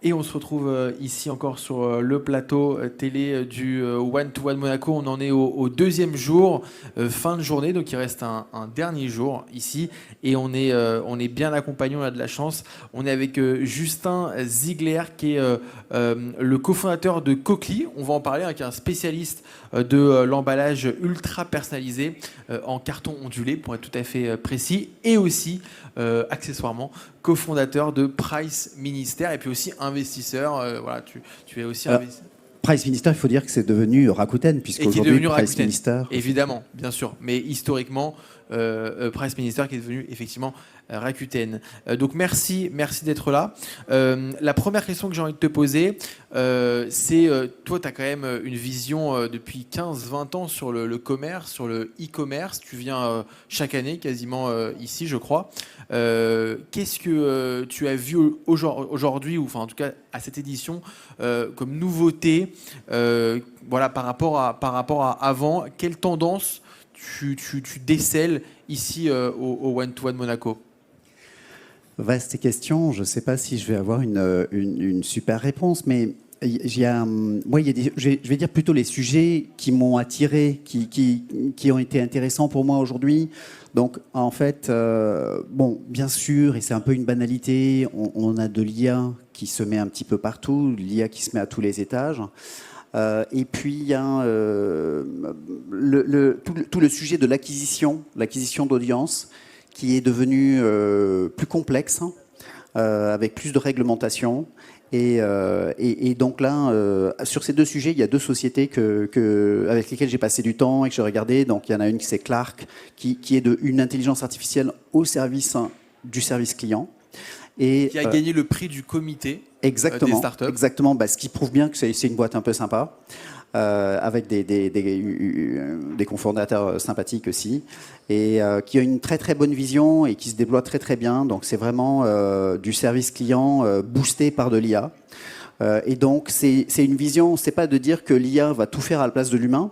Et on se retrouve ici encore sur le plateau télé du One to One Monaco. On en est au deuxième jour, fin de journée, donc il reste un dernier jour ici. Et on est bien accompagné, on a de la chance. On est avec Justin Ziegler, qui est le cofondateur de Cochlear. On va en parler, qui est un spécialiste de l'emballage ultra personnalisé en carton ondulé, pour être tout à fait précis. Et aussi, accessoirement, cofondateur de Price Minister et puis aussi investisseur. Voilà, tu es aussi investisseur. Price Minister, il faut dire que c'est devenu Rakuten, puisqu'aujourd'hui, Price Rakuten, Minister... évidemment, bien sûr. Mais historiquement, Price Minister qui est devenu effectivement Rakuten. Donc merci d'être là. La première question que j'ai envie de te poser, c'est, toi, tu as quand même une vision depuis 15-20 ans sur le commerce, sur le e-commerce. Tu viens chaque année quasiment ici, je crois. Qu'est-ce que tu as vu aujourd'hui, ou enfin en tout cas à cette édition, comme nouveauté, voilà, par rapport à avant? Quelle tendance tu décèles ici au One to One Monaco? Vaste question. Je ne sais pas si je vais avoir une super réponse, mais moi, je vais dire plutôt les sujets qui m'ont attiré, qui ont été intéressants pour moi aujourd'hui. Donc, en fait, bon, bien sûr, et c'est un peu une banalité, on a de l'IA qui se met un petit peu partout, l'IA qui se met à tous les étages. Et puis, il y a tout le sujet de l'acquisition d'audience, qui est devenu plus complexe, avec plus de réglementation. Et donc là, sur ces deux sujets, il y a deux sociétés avec lesquelles j'ai passé du temps et que j'ai regardé. Donc il y en a une qui c'est Clark, qui est une intelligence artificielle au service du service client. Et, qui a gagné le prix du comité des startups. Exactement, ce qui prouve bien que c'est une boîte un peu sympa. Avec des cofondateurs sympathiques aussi, et qui a une très très bonne vision et qui se déploie très très bien. Donc c'est vraiment du service client boosté par de l'IA. Et donc c'est une vision, c'est pas de dire que l'IA va tout faire à la place de l'humain.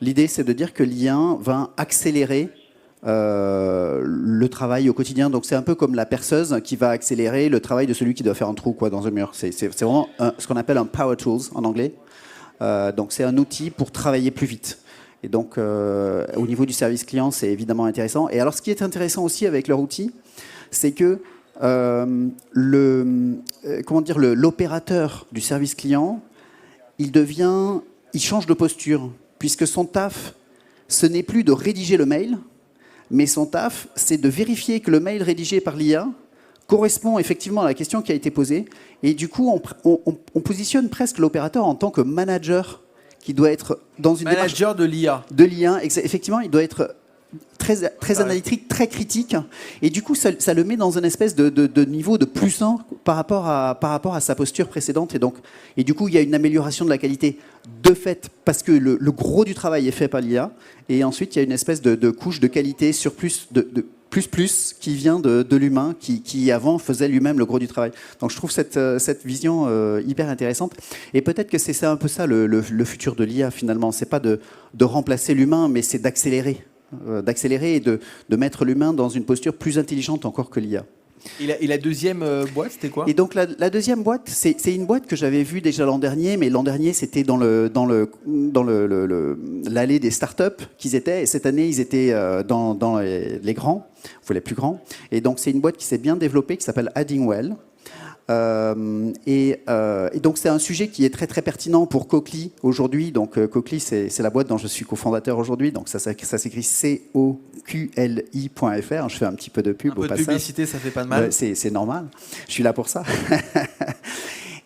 L'idée c'est de dire que l'IA va accélérer le travail au quotidien. Donc c'est un peu comme la perceuse qui va accélérer le travail de celui qui doit faire un trou dans un mur. C'est vraiment ce qu'on appelle un power tools en anglais. Donc c'est un outil pour travailler plus vite. Et donc au niveau du service client, c'est évidemment intéressant. Et alors ce qui est intéressant aussi avec leur outil, c'est que l'opérateur du service client, il change de posture, puisque son taf, ce n'est plus de rédiger le mail, mais son taf, c'est de vérifier que le mail rédigé par l'IA correspond effectivement à la question qui a été posée. Et du coup, on positionne presque l'opérateur en tant que manager qui doit être dans une manager de l'IA. De l'IA, effectivement, il doit être très analytique, très critique. Et du coup, ça le met dans une espèce de niveau de plus 1 par rapport à sa posture précédente. Et du coup, il y a une amélioration de la qualité de fait, parce que le gros du travail est fait par l'IA. Et ensuite, il y a une espèce de couche de qualité sur plus qui vient de l'humain, qui avant faisait lui-même le gros du travail. Donc je trouve cette vision hyper intéressante. Et peut-être que c'est un peu ça le futur de l'IA finalement. C'est pas de remplacer l'humain, mais c'est d'accélérer et de mettre l'humain dans une posture plus intelligente encore que l'IA. Et la deuxième boîte, c'était quoi? Et donc la deuxième boîte, c'est une boîte que j'avais vue déjà l'an dernier, mais l'an dernier c'était dans l'allée des startups qu'ils étaient, et cette année ils étaient dans les grands, ou les plus grands. Et donc c'est une boîte qui s'est bien développée, qui s'appelle Addingwell. Et donc c'est un sujet qui est très très pertinent pour Cochlear aujourd'hui. Donc Cochlear, c'est la boîte dont je suis cofondateur aujourd'hui. Donc ça s'écrit COQLI.fr. Je fais un petit peu de pub au passage. Un peu de publicité, ça fait pas de mal. C'est normal. Je suis là pour ça.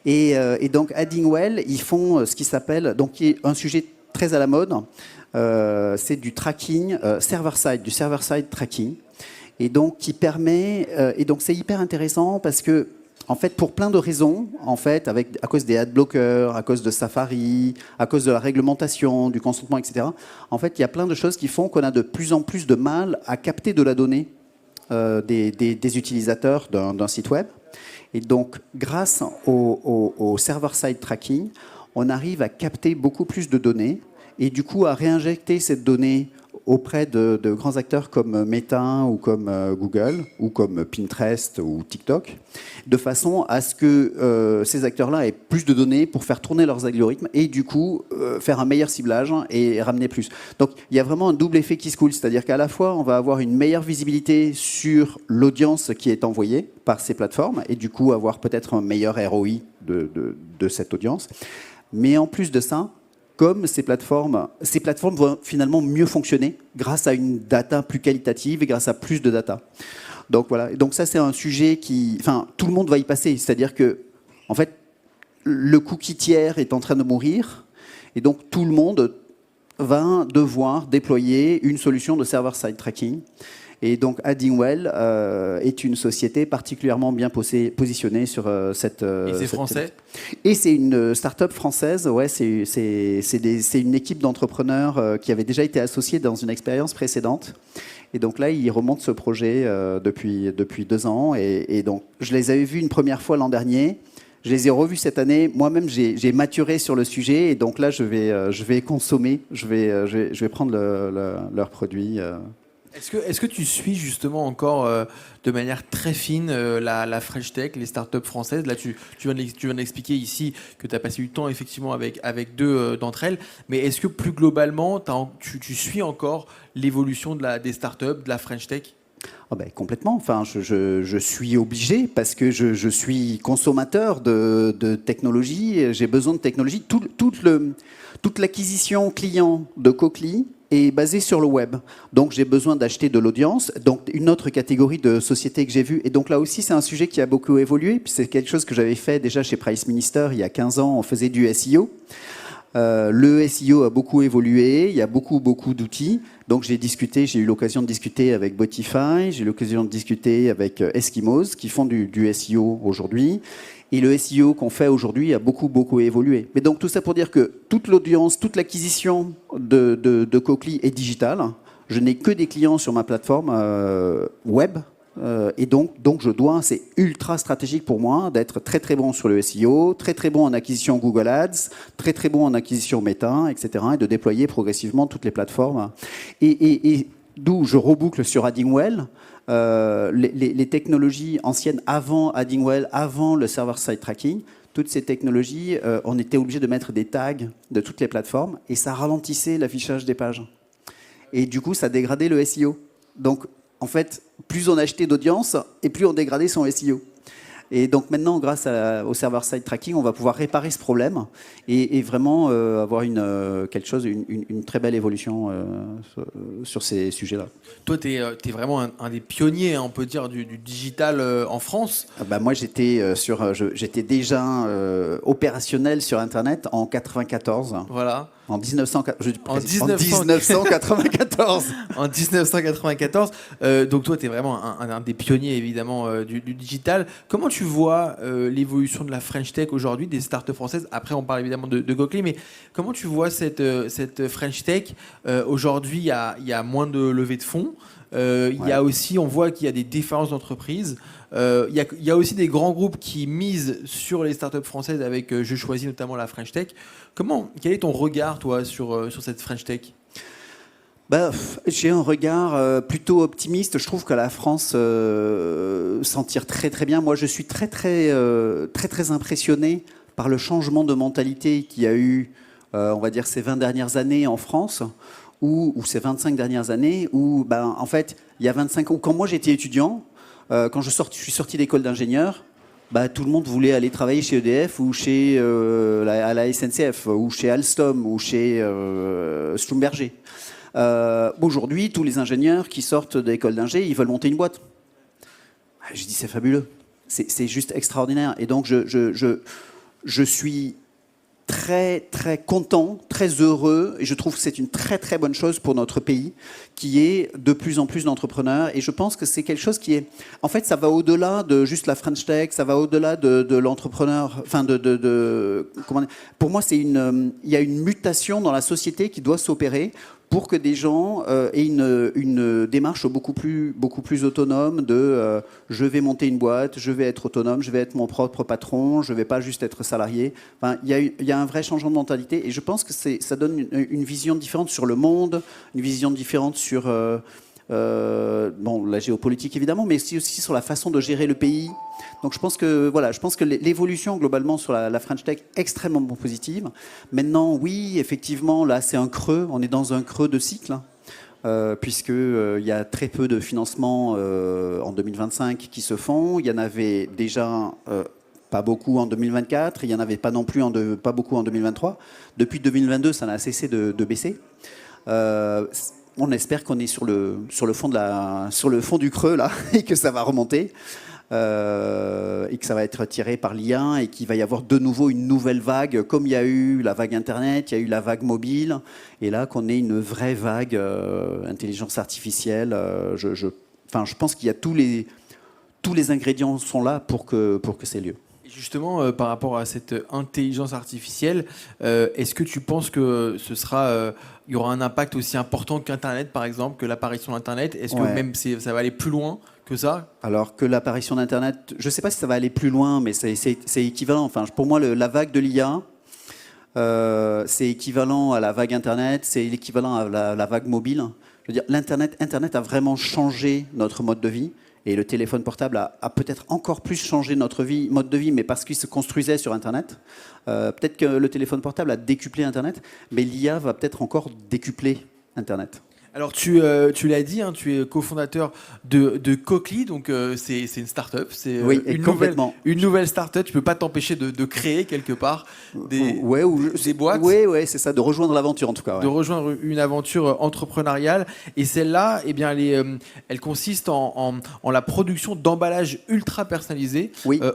Et donc Addingwell, ils font ce qui s'appelle, donc qui est un sujet très à la mode. C'est du tracking server-side, du server-side tracking. Et donc qui permet, et donc c'est hyper intéressant parce que en fait, pour plein de raisons, en fait, à cause des ad blockers, à cause de Safari, à cause de la réglementation, du consentement, etc. En fait, il y a plein de choses qui font qu'on a de plus en plus de mal à capter de la donnée des utilisateurs d'un site web. Et donc, grâce au server-side tracking, on arrive à capter beaucoup plus de données et du coup à réinjecter cette donnée auprès de grands acteurs comme Meta ou comme Google ou comme Pinterest ou TikTok, de façon à ce que ces acteurs-là aient plus de données pour faire tourner leurs algorithmes et du coup faire un meilleur ciblage et ramener plus. Donc il y a vraiment un double effet qui se coule, c'est-à-dire qu'à la fois on va avoir une meilleure visibilité sur l'audience qui est envoyée par ces plateformes et du coup avoir peut-être un meilleur ROI de cette audience. Mais en plus de ça, comme ces plateformes vont finalement mieux fonctionner grâce à une data plus qualitative et grâce à plus de data. Donc voilà. Donc ça, c'est un sujet tout le monde va y passer. C'est-à-dire que, en fait, le cookie tiers est en train de mourir, et donc tout le monde va devoir déployer une solution de server-side tracking. Et donc Addingwell est une société particulièrement bien positionnée sur cette... Et c'est français ? Et c'est une start-up française, ouais, c'est une équipe d'entrepreneurs qui avait déjà été associée dans une expérience précédente. Et donc là, ils remontent ce projet depuis 2 ans. Et donc, je les avais vus une première fois l'an dernier. Je les ai revus cette année. Moi-même, j'ai maturé sur le sujet. Et donc là, je vais consommer, je vais prendre leurs produits. Est-ce que tu suis justement encore de manière très fine la French Tech, les startups françaises ? Là, tu viens d'expliquer ici que tu as passé du temps effectivement avec 2 d'entre elles. Mais est-ce que plus globalement, tu suis encore l'évolution des startups, de la French Tech ? Oh ben, complètement. Enfin, je suis obligé parce que je suis consommateur de technologie. J'ai besoin de technologie. Toute l'acquisition client de Cochlear est basée sur le web. Donc, j'ai besoin d'acheter de l'audience. Donc, une autre catégorie de sociétés que j'ai vue. Et donc, là aussi, c'est un sujet qui a beaucoup évolué. Puis c'est quelque chose que j'avais fait déjà chez Price Minister il y a 15 ans. On faisait du SEO. Le SEO a beaucoup évolué, il y a beaucoup d'outils. Donc j'ai eu l'occasion de discuter avec Botify, j'ai eu l'occasion de discuter avec Eskimos qui font du SEO aujourd'hui. Et le SEO qu'on fait aujourd'hui a beaucoup évolué. Mais donc tout ça pour dire que toute l'audience, toute l'acquisition de Cochlear est digitale. Je n'ai que des clients sur ma plateforme web. Et donc c'est ultra stratégique pour moi d'être très bon sur le SEO, très bon en acquisition Google Ads, très bon en acquisition Meta, etc. et de déployer progressivement toutes les plateformes. Et d'où je reboucle sur Addingwell, les technologies anciennes avant Addingwell, avant le server-side tracking, toutes ces technologies, on était obligé de mettre des tags de toutes les plateformes et ça ralentissait l'affichage des pages. Et du coup, ça dégradait le SEO. Donc, en fait, plus on achetait d'audience et plus on dégradait son SEO. Et donc maintenant, grâce au server-side tracking, on va pouvoir réparer ce problème et vraiment avoir une très belle évolution sur ces sujets-là. Toi, tu es vraiment un des pionniers, on peut dire, du digital en France. Moi, j'étais déjà opérationnel sur Internet en 94. Voilà. En 1994. En 1994. Donc toi, tu es vraiment un des pionniers, évidemment, du digital. Comment tu vois l'évolution de la French Tech aujourd'hui, des startups françaises ? Après, on parle évidemment de Cochlear, mais comment tu vois cette French Tech ? Aujourd'hui, il y a moins de levée de fonds. Il y a aussi, on voit qu'il y a des différences d'entreprises. Il y a aussi des grands groupes qui misent sur les startups françaises avec, je choisis notamment la French Tech. Quel est ton regard, toi, sur cette French Tech ? J'ai un regard plutôt optimiste. Je trouve que la France s'en tire très bien. Moi, je suis très impressionné par le changement de mentalité qu'il y a eu, on va dire, ces 20 dernières années en France, ou ces 25 dernières années, où, en fait, il y a 25 ans, quand moi j'étais étudiant, quand je suis sorti d'école d'ingénieur, tout le monde voulait aller travailler chez EDF ou à la SNCF, ou chez Alstom, ou chez Schlumberger. Aujourd'hui, tous les ingénieurs qui sortent d'école d'ingé, ils veulent monter une boîte. Je dis c'est fabuleux, c'est juste extraordinaire. Et donc je suis très content, très heureux, et je trouve que c'est une très bonne chose pour notre pays, qui est de plus en plus d'entrepreneurs. Et je pense que c'est quelque chose qui est... En fait, ça va au-delà de juste la French Tech, ça va au-delà de l'entrepreneur... Enfin, comment dire, pour moi, il y a une mutation dans la société qui doit s'opérer pour que des gens aient une démarche beaucoup plus autonome de je vais monter une boîte, je vais être autonome, je vais être mon propre patron, je ne vais pas juste être salarié. Enfin, il y a un vrai changement de mentalité et je pense que ça donne une vision différente sur le monde, une vision différente sur la géopolitique évidemment, mais aussi sur la façon de gérer le pays. Donc je pense que l'évolution globalement sur la French Tech est extrêmement positive. Maintenant, oui, effectivement, là c'est un creux, on est dans un creux de cycle, puisque il y a très peu de financements en 2025 qui se font. Il y en avait déjà pas beaucoup en 2024, il n'y en avait pas non plus pas beaucoup en 2023. Depuis 2022, ça n'a cessé de baisser. On espère qu'on est sur le fond du creux là et que ça va remonter. Et que ça va être tiré par l'IA et qu'il va y avoir de nouveau une nouvelle vague, comme il y a eu la vague Internet, il y a eu la vague mobile, et là qu'on ait une vraie vague intelligence artificielle. Je pense qu'il y a tous les ingrédients sont là pour que ça ait lieu. Justement, par rapport à cette intelligence artificielle, est-ce que tu penses que il y aura un impact aussi important qu'Internet, par exemple, que l'apparition d'Internet? Est-ce que même ça va aller plus loin que ça? Alors que l'apparition d'Internet, je ne sais pas si ça va aller plus loin, mais c'est équivalent. Enfin, pour moi, la vague de l'IA, c'est équivalent à la vague Internet, c'est l'équivalent à la vague mobile. Je veux dire, Internet a vraiment changé notre mode de vie. Et le téléphone portable a peut-être encore plus changé notre mode de vie, mais parce qu'il se construisait sur Internet. Peut-être que le téléphone portable a décuplé Internet, mais l'IA va peut-être encore décupler Internet. Alors tu l'as dit, hein, tu es cofondateur de Cochlear, donc c'est une start-up, c'est oui, une nouvelle start-up. Tu peux pas t'empêcher de créer quelque part des boîtes. Oui, c'est ça, de rejoindre l'aventure en tout cas. Ouais. De rejoindre une aventure entrepreneuriale, et celle-là, eh bien, elle consiste en la production d'emballages ultra personnalisés,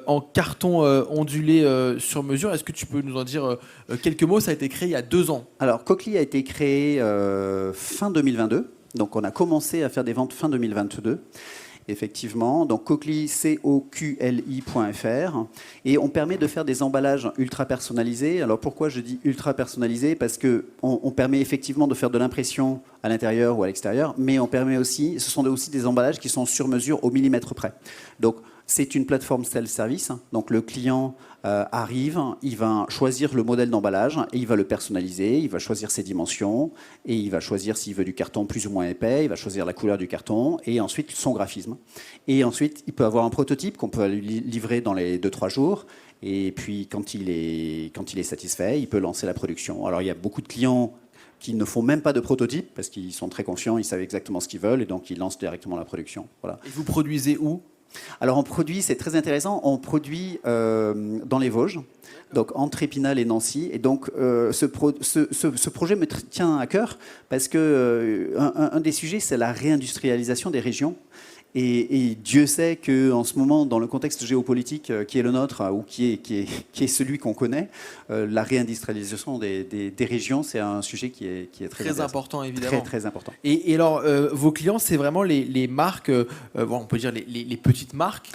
en carton ondulé sur mesure. Est-ce que tu peux nous en dire quelques mots? Ça a été créé il y a 2 ans. Alors Cochlear a été créé fin 2022. Donc on a commencé à faire des ventes fin 2022. Effectivement, donc Cochlear, COQLI.fr, et on permet de faire des emballages ultra personnalisés. Alors pourquoi je dis ultra personnalisés? Parce qu'on permet effectivement de faire de l'impression à l'intérieur ou à l'extérieur, mais on permet aussi, ce sont aussi des emballages qui sont sur mesure au millimètre près. Donc c'est une plateforme self-service, donc le client arrive, il va choisir le modèle d'emballage et il va le personnaliser, il va choisir ses dimensions et il va choisir s'il veut du carton plus ou moins épais, il va choisir la couleur du carton et ensuite son graphisme. Et ensuite, il peut avoir un prototype qu'on peut lui livrer dans les 2-3 jours et puis quand il est satisfait, il peut lancer la production. Alors il y a beaucoup de clients qui ne font même pas de prototype parce qu'ils sont très confiants, ils savent exactement ce qu'ils veulent et donc ils lancent directement la production. Voilà. Et vous produisez où? Alors on produit, c'est très intéressant, on produit dans les Vosges, donc entre Épinal et Nancy. Et donc ce projet me tient à cœur parce que un des sujets, c'est la réindustrialisation des régions. Et Dieu sait qu'en ce moment, dans le contexte géopolitique qui est le nôtre, ou qui est celui qu'on connaît, la réindustrialisation des régions, c'est un sujet qui est très important, évidemment. Très, très important. Et alors, vos clients, c'est vraiment les marques, on peut dire les petites marques?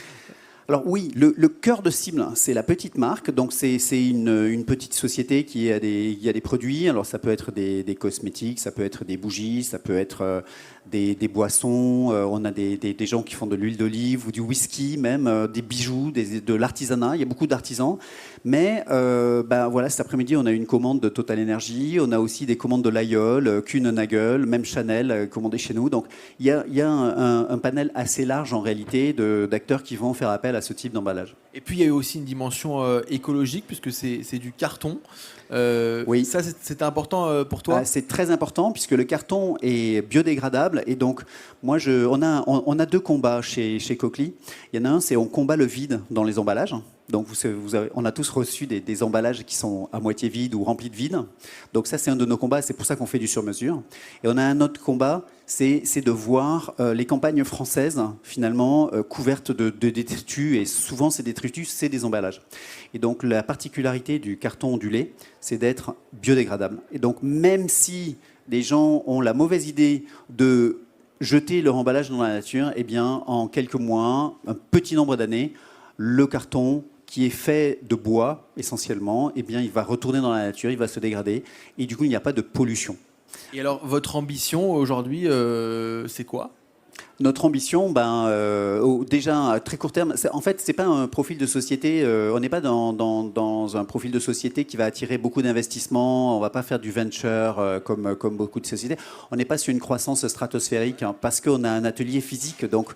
Alors oui, le cœur de cible, c'est la petite marque. Donc c'est une petite société qui a des produits. Alors ça peut être des cosmétiques, ça peut être des bougies, ça peut être des boissons. On a des gens qui font de l'huile d'olive ou du whisky, même des bijoux, de l'artisanat. Il y a beaucoup d'artisans. Mais voilà, cet après-midi, on a une commande de Total Energy. On a aussi des commandes de Lyol, Kuehne+Nagel, même Chanel commandées chez nous. Donc il y a un panel assez large en réalité d'acteurs qui vont faire appel à ce type d'emballage. Et puis il y a eu aussi une dimension écologique puisque c'est du carton. Oui. Ça, c'était important pour toi? C'est très important puisque le carton est biodégradable et donc moi on a 2 combats chez Cochlear. Il y en a un, c'est on combat le vide dans les emballages. Donc on a tous reçu des emballages qui sont à moitié vides ou remplis de vide. Donc ça, c'est un de nos combats. C'est pour ça qu'on fait du sur-mesure. Et on a un autre combat, c'est de voir les campagnes françaises finalement couvertes de détritus. Et souvent, ces détritus, c'est des emballages. Et donc la particularité du carton ondulé, c'est d'être biodégradable. Et donc même si les gens ont la mauvaise idée de jeter leur emballage dans la nature, eh bien en quelques mois, un petit nombre d'années, le carton qui est fait de bois essentiellement, eh bien, il va retourner dans la nature, il va se dégrader et du coup il n'y a pas de pollution. Et alors, votre ambition aujourd'hui, c'est quoi? Notre ambition, déjà à très court terme, en fait, c'est pas un profil de société. On n'est pas dans un profil de société qui va attirer beaucoup d'investissements. On va pas faire du venture comme beaucoup de sociétés. On n'est pas sur une croissance stratosphérique hein, parce qu'on a un atelier physique. Donc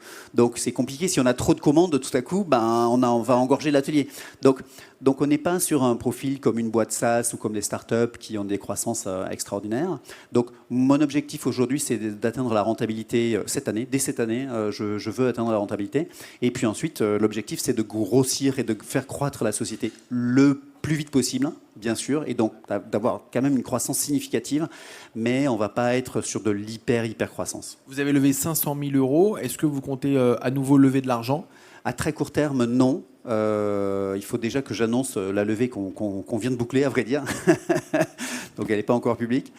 c'est compliqué. Si on a trop de commandes, tout à coup, on va engorger l'atelier. Donc on n'est pas sur un profil comme une boîte SaaS ou comme des startups qui ont des croissances extraordinaires. Donc mon objectif aujourd'hui, c'est d'atteindre la rentabilité cette année. Dès cette année, je veux atteindre la rentabilité. Et puis ensuite, l'objectif, c'est de grossir et de faire croître la société le plus vite possible, bien sûr, et donc d'avoir quand même une croissance significative, mais on ne va pas être sur de hyper croissance. Vous avez levé 500 000 euros. Est-ce que vous comptez à nouveau lever de l'argent? À très court terme, non. Il faut déjà que j'annonce la levée qu'on vient de boucler, à vrai dire. Donc elle n'est pas encore publique.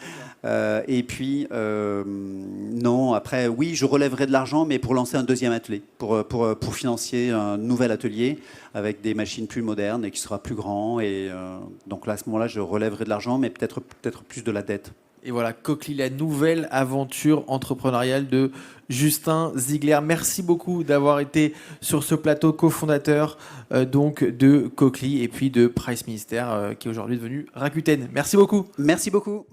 Et puis, non, après, oui, je relèverai de l'argent, mais pour lancer un deuxième atelier, pour financer un nouvel atelier avec des machines plus modernes et qui sera plus grand. Et donc là, à ce moment-là, je relèverai de l'argent, mais peut-être plus de la dette. Et voilà, Cochlear, la nouvelle aventure entrepreneuriale de Justin Ziegler. Merci beaucoup d'avoir été sur ce plateau, cofondateur donc de Cochlear et puis de Price Minister qui est aujourd'hui devenu Rakuten. Merci beaucoup. Merci beaucoup.